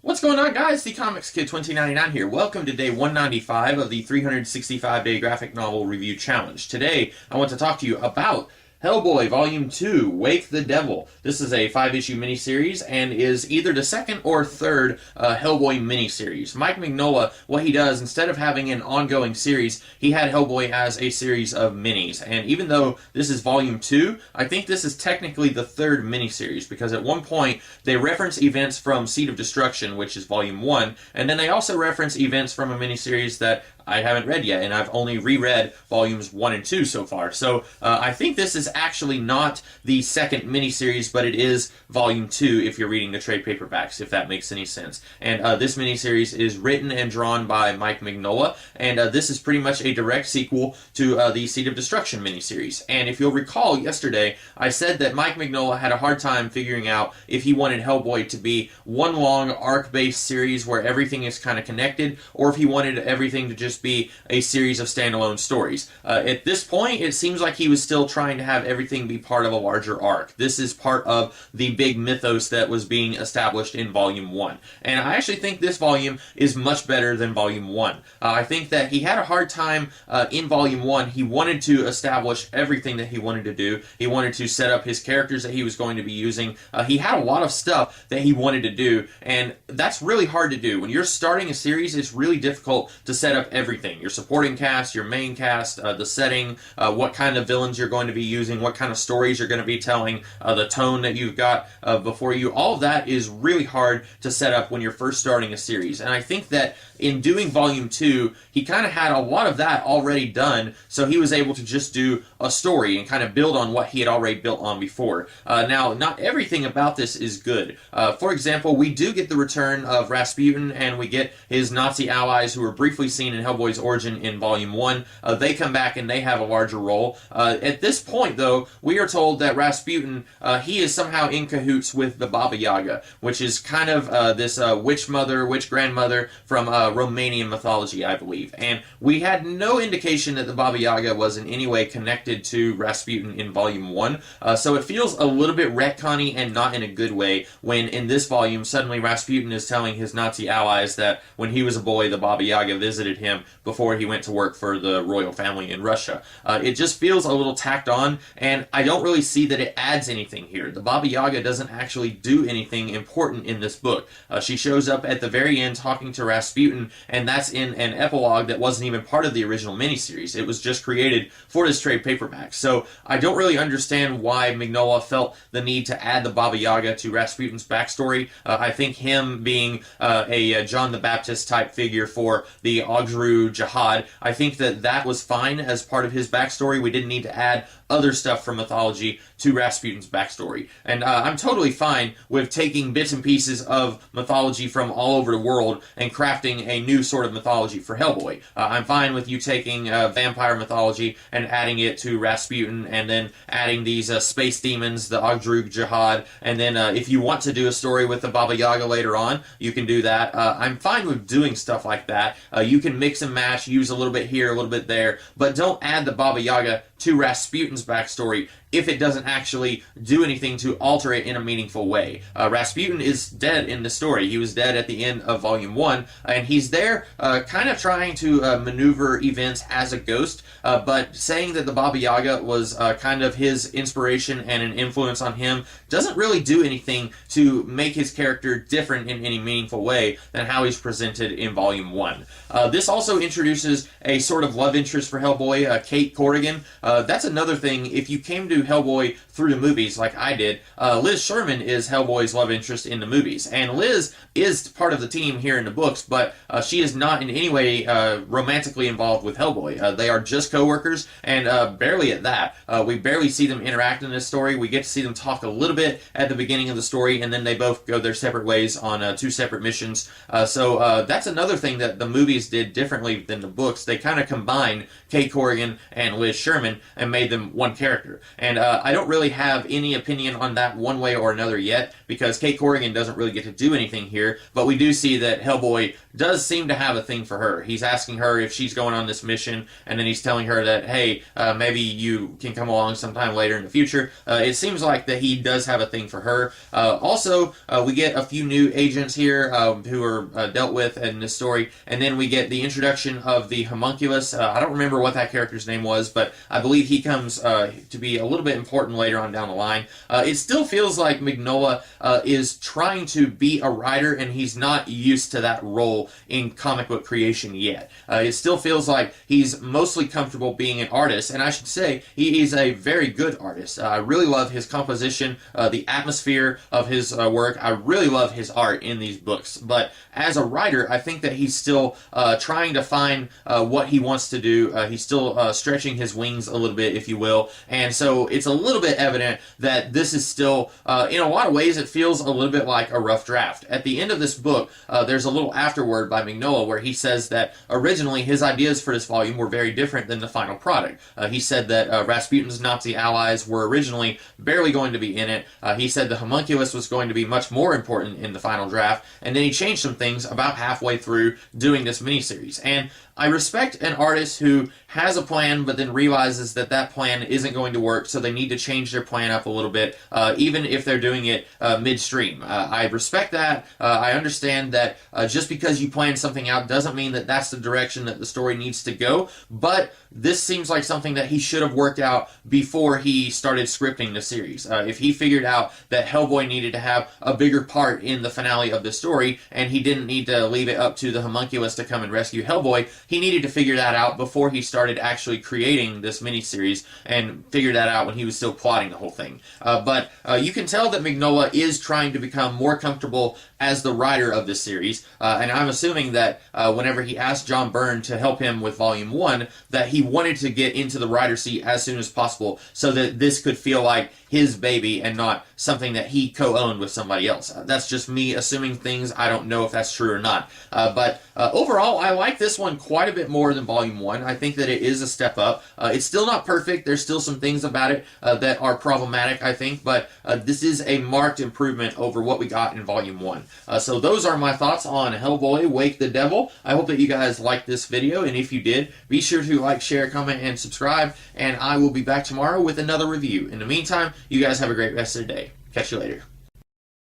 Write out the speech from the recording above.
What's going on, guys? The Comics Kid 2099 here. Welcome to day 195 of the 365-day graphic novel review challenge. Today, I want to talk to you about Hellboy Volume 2, Wake the Devil. This is a 5-issue miniseries and is either the second or third Hellboy miniseries. Mike Mignola, what he does, instead of having an ongoing series, he had Hellboy as a series of minis. And even though this is Volume 2, I think this is technically the third miniseries, because at one point they reference events from Seed of Destruction, which is Volume 1, and then they also reference events from a miniseries that I haven't read yet, and I've only reread volumes 1 and 2 so far. So I think this is actually not the second miniseries, but it is volume 2 if you're reading the trade paperbacks, if that makes any sense. And this miniseries is written and drawn by Mike Mignola, and this is pretty much a direct sequel to the Seed of Destruction miniseries. And if you'll recall, yesterday I said that Mike Mignola had a hard time figuring out if he wanted Hellboy to be one long arc-based series where everything is kind of connected, or if he wanted everything to just be a series of standalone stories. At this point, it seems like he was still trying to have everything be part of a larger arc. This is part of the big mythos that was being established in Volume 1. And I actually think this volume is much better than Volume 1. I think that he had a hard time in Volume 1. He wanted to establish everything that he wanted to do. He wanted to set up his characters that he was going to be using. He had a lot of stuff that he wanted to do, and that's really hard to do. When you're starting a series, it's really difficult to set up everything. Your supporting cast, your main cast, the setting, what kind of villains you're going to be using, what kind of stories you're going to be telling, the tone that you've got before you. All of that is really hard to set up when you're first starting a series. And I think that in doing Volume 2, he kind of had a lot of that already done, so he was able to just do a story and kind of build on what he had already built on before. Now, not everything about this is good. For example, we do get the return of Rasputin, and we get his Nazi allies who were briefly seen in Hellboy's origin in Volume 1. They come back and they have a larger role. At this point, though, we are told that Rasputin, he is somehow in cahoots with the Baba Yaga, which is kind of this witch mother, witch grandmother from Romanian mythology, I believe. And we had no indication that the Baba Yaga was in any way connected to Rasputin in Volume 1, so it feels a little bit retconny and not in a good way when in this volume suddenly Rasputin is telling his Nazi allies that when he was a boy the Baba Yaga visited him before he went to work for the royal family in Russia. It just feels a little tacked on, and I don't really see that it adds anything here. The Baba Yaga doesn't actually do anything important in this book. She shows up at the very end talking to Rasputin, and that's in an epilogue that wasn't even part of the original miniseries. It was just created for this trade paperback. So I don't really understand why Mignola felt the need to add the Baba Yaga to Rasputin's backstory. I think him being a John the Baptist type figure for the Ogzru Jihad, I think that that was fine as part of his backstory. We didn't need to add other stuff from mythology to Rasputin's backstory. And I'm totally fine with taking bits and pieces of mythology from all over the world and crafting a new sort of mythology for Hellboy. I'm fine with you taking vampire mythology and adding it to Rasputin, and then adding these space demons, the Ogdrug Jihad, and then if you want to do a story with the Baba Yaga later on, you can do that. I'm fine with doing stuff like that. You can mix and match, use a little bit here, a little bit there, but don't add the Baba Yaga to Rasputin's backstory if it doesn't actually do anything to alter it in a meaningful way. Rasputin is dead in the story. He was dead at the end of Volume 1, and he's there kind of trying to maneuver events as a ghost, but saying that the Baba Yaga was kind of his inspiration and an influence on him doesn't really do anything to make his character different in any meaningful way than how he's presented in Volume 1. This also introduces a sort of love interest for Hellboy, Kate Corrigan. That's another thing. If you came to Hellboy through the movies like I did, Liz Sherman is Hellboy's love interest in the movies. And Liz is part of the team here in the books, but she is not in any way romantically involved with Hellboy. They are just co-workers, and barely at that. We barely see them interact in this story. We get to see them talk a little bit at the beginning of the story, and then they both go their separate ways on 2 separate missions. So that's another thing that the movies did differently than the books. They kind of combined Kate Corrigan and Liz Sherman and made them one character. And And I don't really have any opinion on that one way or another yet, because Kate Corrigan doesn't really get to do anything here, but we do see that Hellboy does seem to have a thing for her. He's asking her if she's going on this mission, and then he's telling her that, hey, maybe you can come along sometime later in the future. It seems like that he does have a thing for her. Also, we get a few new agents here who are dealt with in this story, and then we get the introduction of the homunculus. I don't remember what that character's name was, but I believe he comes to be a little bit important later on down the line. It still feels like Mignola is trying to be a writer, and he's not used to that role in comic book creation yet. It still feels like he's mostly comfortable being an artist, and I should say he is a very good artist. I really love his composition, the atmosphere of his work. I really love his art in these books, but as a writer, I think that he's still trying to find what he wants to do. He's still stretching his wings a little bit, if you will, and so it's a little bit evident that this is still, in a lot of ways, it feels a little bit like a rough draft. At the end of this book, there's a little afterword by Mignola where he says that originally his ideas for this volume were very different than the final product. He said that Rasputin's Nazi allies were originally barely going to be in it. He said the homunculus was going to be much more important in the final draft, and then he changed some things about halfway through doing this miniseries. And I respect an artist who has a plan but then realizes that that plan isn't going to work, so they need to change their plan up a little bit, even if they're doing it midstream. I respect that. I understand that just because you plan something out doesn't mean that that's the direction that the story needs to go, but this seems like something that he should have worked out before he started scripting the series. If he figured out that Hellboy needed to have a bigger part in the finale of the story, and he didn't need to leave it up to the homunculus to come and rescue Hellboy, he needed to figure that out before he started actually creating this miniseries, and figured that out when he was still plotting the whole thing. But you can tell that Mignola is trying to become more comfortable as the writer of this series, and I'm assuming that whenever he asked John Byrne to help him with Volume 1, that he wanted to get into the writer's seat as soon as possible so that this could feel like his baby and not something that he co-owned with somebody else. That's just me assuming things. I don't know if that's true or not. But overall, I like this one quite a bit more than Volume 1. I think that it is a step up. It's still not perfect. There's still some things about it that are problematic, I think, but this is a marked improvement over what we got in Volume 1. So those are my thoughts on Hellboy, Wake the Devil. I hope that you guys liked this video, and if you did, be sure to like, share, comment, and subscribe, and I will be back tomorrow with another review. In the meantime, you guys have a great rest of the day. Catch you later.